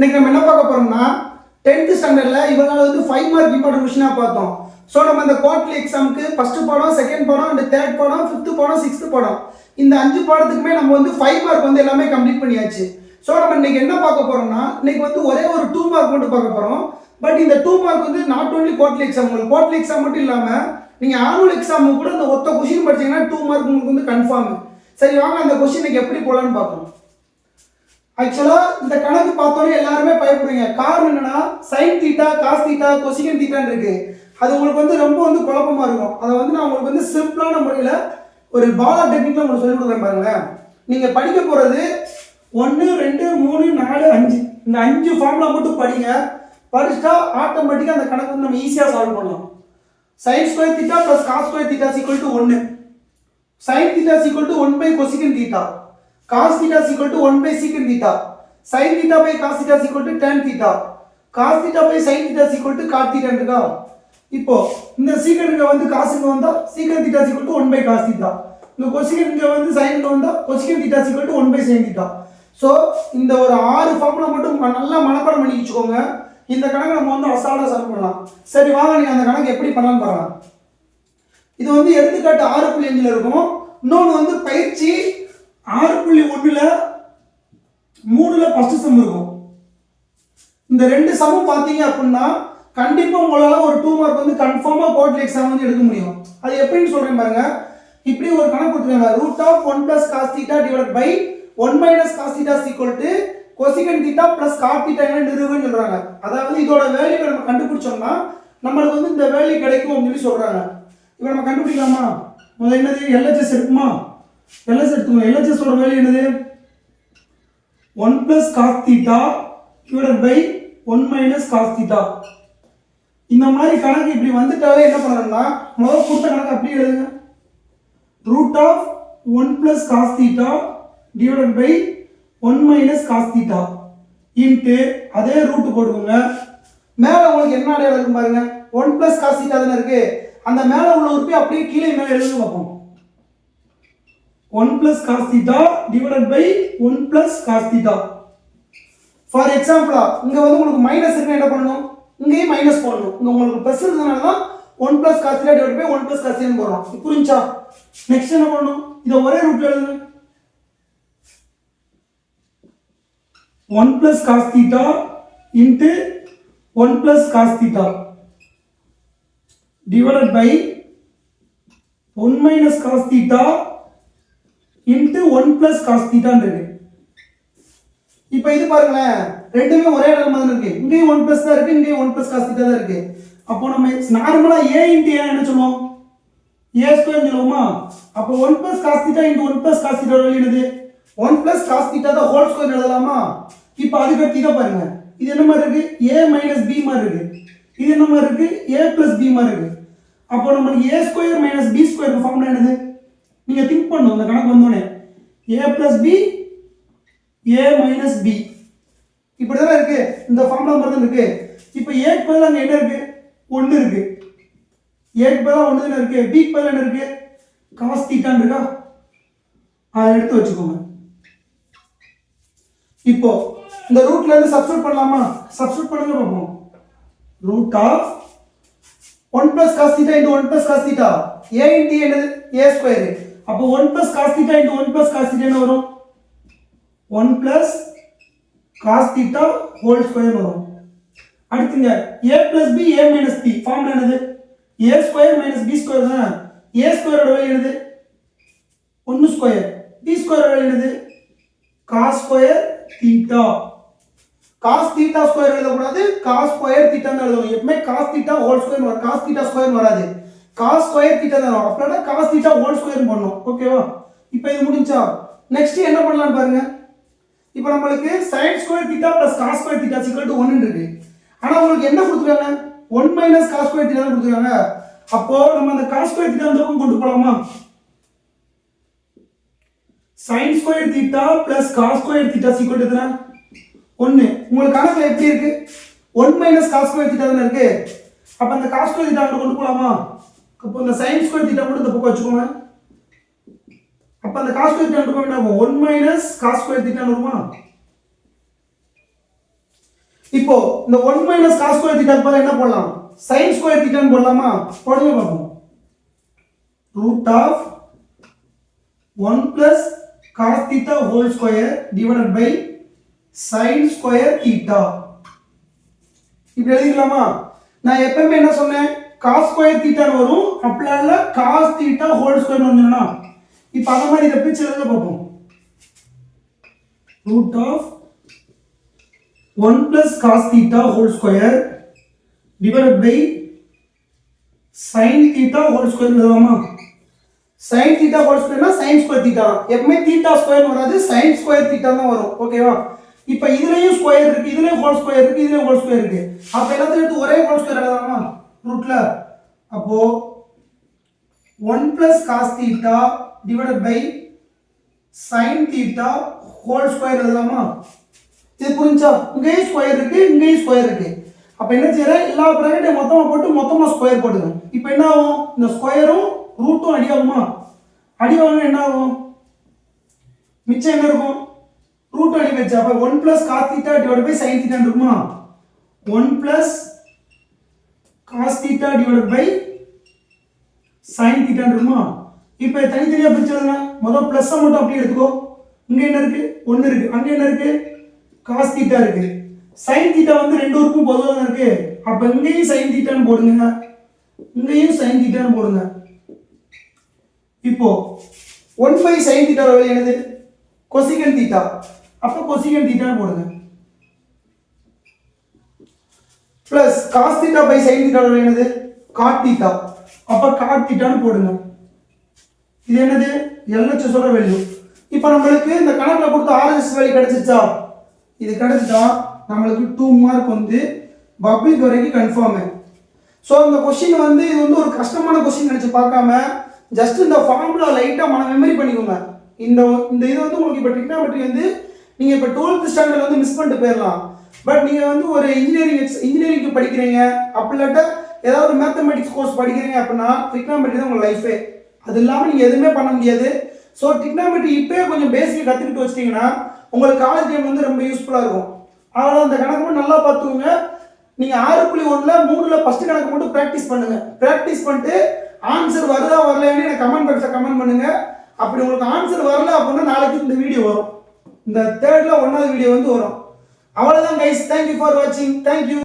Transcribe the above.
இன்னைக்கு நம்ம என்ன பார்க்க போறோம்னா 10th ஸ்டாண்டர்ட்ல இவங்க வந்து 5 மார்க் இம்பார்ட்டன்ட் क्वेश्चन பார்த்தோம். ஸோ நம்ம இந்த குவார்டர்லி எக்ஸாமுக்கு ஃபர்ஸ்ட் பாடம், செகண்ட் பாடம், அண்ட் தேர்ட் பாடம், ஃபிஃப்த் பாடம், சிக்ஸ்த் பாடம், இந்த 5 பாடத்துக்குமே நம்ம வந்து 5 மார்க் வந்து எல்லாமே கம்ப்ளீட் பண்ணியாச்சு. ஸோ நம்ம இன்னைக்கு என்ன பார்க்க போறோம்னா, இன்னைக்கு வந்து ஒரே ஒரு 2 மார்க் மட்டும் பார்க்க போறோம். பட் இந்த 2 மார்க் வந்து நாட் ஓன்லி குவார்டர்லி எக்ஸாம், உங்களுக்கு குவார்டர்லி எக்ஸாம் மட்டும் இல்லாம நீங்க ஆனுவல் எக்ஸாமுக்கு கூட இந்த ஒத்த क्वेश्चन படிச்சீங்கன்னா 2 மார்க் உங்களுக்கு வந்து கன்ஃபார்ம். சரி வாங்க அந்த क्वेश्चन இன்னைக்கு எப்படி போலாம்னு பார்க்கலாம். ஆக்சுவலா இந்த கணக்கு பார்த்தோன்னே எல்லாருமே பயப்படுவீங்க. காரணம் என்னன்னா sin theta, cos theta, cosecant தீட்டான்னு இருக்கு. அது உங்களுக்கு வந்து ரொம்ப வந்து குழப்பமா இருக்கும். அதை வந்து நான் உங்களுக்கு வந்து சிம்பிளான முறையில் ஒரு பாலா டெக்னிக்ல உங்களுக்கு சொல்லிக் கொடுக்குறேன் பாருங்களேன். நீங்க படிக்க போறது 1 2 3 4 5 இந்த 5 ஃபார்முலா மட்டும் படிங்க. படிச்சுட்டா ஆட்டோமேட்டிக்கா அந்த கணக்கு வந்து நம்ம ஈஸியா சால்வ் பண்ணலாம். sin square theta plus cos square theta equal to 1. sin theta equal to 1 by cosecant theta. cos theta is equal to 1 by secant theta. sin theta by cos theta is equal to tan theta. cos theta by sin theta is equal to cot theta இருக்கா? இப்போ இந்த secant இங்க வந்து cos இங்க வந்தா secant theta is equal to 1 by cos theta. இந்த cosecant இங்க வந்து sin இங்க வந்தா cosecant theta is equal to 1 by sin theta. So இந்த ஒரு 6 ஃபார்முலா மட்டும் நல்லா மனப்பாடம் பண்ணி வச்சுக்கோங்க. இந்த கணக்கு நம்ம வந்து அசால்ட்டா சால்வ் பண்ணலாம். சரி வாங்க நீங்க அந்த கணக்கு எப்படி பண்ணலாம்னு பார்க்கலாம். இது வந்து எடுத்துக்காட்டு 6.5ல இருக்கும். இன்னொன்னு வந்து பயிற்சி 6.1ல 3ல ஃபர்ஸ்ட் சம் இருக்கும். இந்த ரெண்டு சம்மும் பாத்தீங்க அப்படின்னா கண்டிப்பா உங்களால ஒரு 2 மார்க் வந்து கன்ஃபார்மா குவார்டர்லி எக்ஸாம் வந்து எடுக்க முடியும். அது எப்படின்னு சொல்றேன் பாருங்க. இப்படி ஒரு கணக்கு கொடுத்துருக்காங்க. √1 + cos θ / 1 - cos θ = cosecant θ + cot θ என நிரூபன்னு சொல்றாங்க. அதாவது இதோட வேல்யூ நம்ம கண்டுபிடிச்சோம்னா நமக்கு வந்து இந்த வேல்யூ கிடைக்கும் அப்படின்னு சொல்றாங்க. இப்போ நம்ம கண்டுபிடிக்கலாமா? முதல்ல என்னது LHS இருக்குமா? LHS எடுத்துக்கோங்க. LHS ஓட வேல்யூ என்னது? 1 + cos θ / 1 - cos θ. இந்த மாதிரி கணக்கு இப்படி வந்துட்டாலே என்ன பண்ணணும்னா முதல்ல கொடுத்த கணக்கு அப்படியே எழுதுங்க. √1 + cos θ / 1 - cos θ இன்ட்டு அதே ரூட் போடுங்க. மேல உங்களுக்கு என்ன அடையாளம் இருக்கு பாருங்க. 1 + cos θ தான இருக்கு. அந்த மேல உள்ள உறுப்பை அப்படியே கீழே மேல எழுதுங்க பாப்போம். 1 + cos θ / 1 + cos θ. ஃபார் எக்ஸாம்பிள் இங்க வந்து உங்களுக்கு மைனஸ் இருக்கு, என்ன பண்ணணும்? இங்கேயும் மைனஸ் போடணும். இங்க உங்களுக்கு பிளஸ் இருக்கனால தான் 1 + cos θ / 1 + cos θ போறோம். புரிஞ்சா? நெக்ஸ்ட் என்ன பண்ணணும்? இத ஒரே ரூட்ல எழுதுங்க. 1 + cos θ * 1 + cos θ divided by 1 - cos θ into 1 + cos θ இருக்கு. இப்போ இது பாருங்களேன், ரெண்டுமே ஒரே இடத்துல மாதிரி இருக்கு. இங்கேயும் 1 + தான் இருக்கு, இங்கேயும் 1 + cos θ தான் இருக்கு. அப்போ நம்ம நார்மலா a × a என்ன சொல்லுவோம்? a² சொல்லுவோமா? அப்போ 1 + cos θ × 1 + cos θ வேல்யூ என்னது? 1 + cos θ த ஹோல் ஸ்கொயர் எழுதலாமா? இப்போ அதுக்கு அடுத்து இத பாருங்க. இது என்ன மாதிரி இருக்கு? a - b மாதிரி இருக்கு. இது என்ன மாதிரி இருக்கு? a + b மாதிரி இருக்கு. அப்போ நமக்கு a² - b² ஃபார்முலா என்னது? நீங்க திங்க் பண்ணனும் இந்த கணக்கு வந்தோனே. a + b a - b இப்படி தான இருக்கு. இந்த ஃபார்முலா மாதிரி தான் இருக்கு. இப்போ a க்கு பதிலா அங்க என்ன இருக்கு? 1 இருக்கு. a க்கு பதிலா 1 தான இருக்கு. b க்கு பதிலா என்ன இருக்கு? cos θ இருக்கா? அதை எடுத்து வச்சுக்கோங்க. இப்போ இந்த ரூட்ல இருந்து சப்ஸ்டிட்யூட் பண்ணலாமா? சப்ஸ்டிட்யூட் பண்ணுங்க பாப்போம். √1 + cos θ × 1 + cos θ a × என்னது? a². அப்போ 1 + cos θ × 1 + cos θ என்ன வரும்? 1 + cos θ ஹோல் ஸ்கொயர் வரும். அடுத்துங்க a + b a - b formula என்னது? a² - b² தான். a² ஓட வேல்யூ என்னது? 1² b² வேல்யூ என்னது? cos square θ. cos θ² எழுத கூடாது, cos ஸ்கொயர் θ தான் எழுதணும். எப்பவுமே cos θ ஹோல் ஸ்கொயர் வர cos θ ஸ்கொயர் வராது. cos ஸ்கொயர் θ தான் வரும். அப்பனா cos θ ஹோல் ஸ்கொயர் பண்ணனும். ஓகேவா? இப்போ இது முடிஞ்சா நெக்ஸ்ட் என்ன பண்ணலாம் பாருங்க. இப்போ நமக்கு sin ஸ்கொயர் θ + cos ஸ்கொயர் θ = 1 இருக்கு. ஆனா உங்களுக்கு என்ன கொடுத்திருக்காங்க? 1 - cos ஸ்கொயர் θ தான் கொடுத்திருக்காங்க. அப்போ நம்ம அந்த cos ஸ்கொயர் θ அந்த பக்கம் கொண்டு போலாமா? sin ஸ்கொயர் θ + cos ஸ்கொயர் θ = எத்தனை? 1. உங்களுக்கு கணக்குல எப்படி இருக்கு? 1 - cos ஸ்கொயர் θ தான இருக்கு. அப்ப அந்த cos ஸ்கொயர் θ அங்க கொண்டு போலாமா? அப்போ இந்த sin ஸ்கொயர் θ கூட இந்த பக்கம் வச்சுக்கோங்க. அப்ப அந்த cos ஸ்கொயர் θ கொண்டு போனா 1 - cos ஸ்கொயர் θ வருமா? இப்போ இந்த 1 மைனஸ் காஸ் ஸ்கொயர் தீட்டா பதிலா என்ன போடலாம்? சைன் ஸ்கொயர் தீட்டான்னு போடலாமா? போடுங்க பார்ப்போம். Root of 1 plus cos theta whole square divided by sine square theta. இப்படி எழுதிக்கலாமா? நான் எப்பவுமே என்ன சொன்னேன்? காஸ் ஸ்கொயர் தீட்டான்னு வரும், அப்படிலாம் இல்லை காஸ் தீட்டா ஹோல் ஸ்கொயர்னு வந்துடும்னா இப்போ அந்த மாதிரி இதை பிரிச்சு எழுத பார்ப்போம். Root of 1 plus cos theta whole square divided by sin theta whole square எழுதலாமா? sin theta whole square னா sin square theta. எப்பவுமே theta square வராது, sin square theta தான் வரும். ஓகேவா? இப்போ இதுலயும் ஸ்கொயர் இருக்கு, இதுலயும் ஹோல் ஸ்கொயர் இருக்கு, இதுலயும் ஹோல் ஸ்கொயர் இருக்கு. அப்ப எல்லாத்தையும் எடுத்து ஒரே ஹோல் ஸ்கொயர் எழுதலாமா? ரூட்ல அப்போ 1 plus cos theta divided by sin theta whole square எழுதலாமா? இது புரிஞ்சா? இங்கேயும் ஸ்கொயர் இருக்கு, இங்கேயும் ஸ்கொயர் இருக்கு. அப்ப என்ன செய்யறேன்? எல்லா பிராக்கெட்டையும் மொத்தமா போட்டு மொத்தமா ஸ்கொயர் போடுங்க. இப்போ என்ன ஆகும்? இந்த ஸ்கொயரும் ரூட்டும் அடி ஆகுமா? அடி ஆகும்னா என்ன ஆகும்? மிச்சம் என்ன இருக்கும்? ரூட் அடி வச்சு அப்ப 1 plus cos theta divided by sin theta இருக்குமா? 1 plus cos theta divided by sin theta இருக்குமா? இப்போ தனித்தனியா பிரிச்சு எழுதுங்க. முதல்ல பிளஸ் மட்டும் அப்படியே எடுத்துக்கோ. இங்க என்ன இருக்கு? 1 இருக்கு. அங்க என்ன இருக்கு? cos theta இருக்கு. sin theta வந்து ரெண்டு ஊருக்கும் பொதுவா தான் இருக்கு. அப்ப இங்கேயும் sin theta ன்னு போடுங்க. இங்கேயும் sin theta ன்னு போடுங்க. இப்போ 1 by sin theta வேல்யூ என்னது? cosecant theta. அப்ப cosecant theta ன்னு போடுங்க. plus cos theta by sin theta value என்னது? cot theta. அப்ப cot theta ன்னு போடுங்க. இது என்னது? LHS ஓட வேல்யூ. இப்போ நம்மளுக்கு இந்த கணக்குல கொடுத்த RHS வேல்யூ கிடைச்சிச்சா? இது கிடைச்சிட்டா நம்மளுக்கு 2 மார்க் வந்து பப்ளிக் வரைக்கும் கன்ஃபார்ம். ஸோ இந்த கொஸ்டின் வந்து இது வந்து ஒரு கஷ்டமான கொஸ்டின் நினச்சி பார்க்காம ஜஸ்ட் இந்த ஃபார்முலா லைட்டாக மெமரி பண்ணிக்கோங்க. இந்த இது வந்து உங்களுக்கு இப்போ ட்ரிக்னாமெட்ரி வந்து நீங்கள் இப்போ 12th ஸ்டாண்டர்ட் வந்து மிஸ் பண்ணிட்டு போயிடலாம். பட் நீங்கள் வந்து ஒரு இன்ஜினியரிங்க்கு படிக்கிறீங்க, அப்படி இல்லாட்டா ஏதாவது மேத்தமெட்டிக்ஸ் கோர்ஸ் படிக்கிறீங்க அப்படின்னா ட்ரிக்னாமெட்ரி தான் உங்கள் லைஃபே. அது இல்லாமல் நீங்கள் எதுவுமே பண்ண முடியாது. ஸோ ட்ரிக்னாமெட்ரி இப்போயே கொஞ்சம் பேசிக் கற்றுக்கிட்டு வச்சிட்டிங்கன்னா உங்களுக்கு காலேஜ் டைம் வந்து ரொம்ப யூஸ்ஃபுல்லாக இருக்கும். அதனால் அந்த கணக்கு மட்டும் நல்லா பார்த்துக்கோங்க. நீங்கள் 6.1ல் 3ல் ஃபஸ்ட்டு கணக்கு மட்டும் ப்ராக்டிஸ் பண்ணுங்கள். ப்ராக்டிஸ் பண்ணிட்டு ஆன்சர் வருதா வரலையான்னு எனக்கு கமெண்ட் பாக்ஸில் கமெண்ட் பண்ணுங்கள். அப்படி உங்களுக்கு ஆன்சர் வரல அப்படின்னா நாளைக்கு இந்த வீடியோ வரும். இந்த 3rd 1வது வீடியோ வந்து வரும். அவ்வளோதான் கைஸ். தேங்க்யூ ஃபார் வாட்சிங். தேங்க்யூ.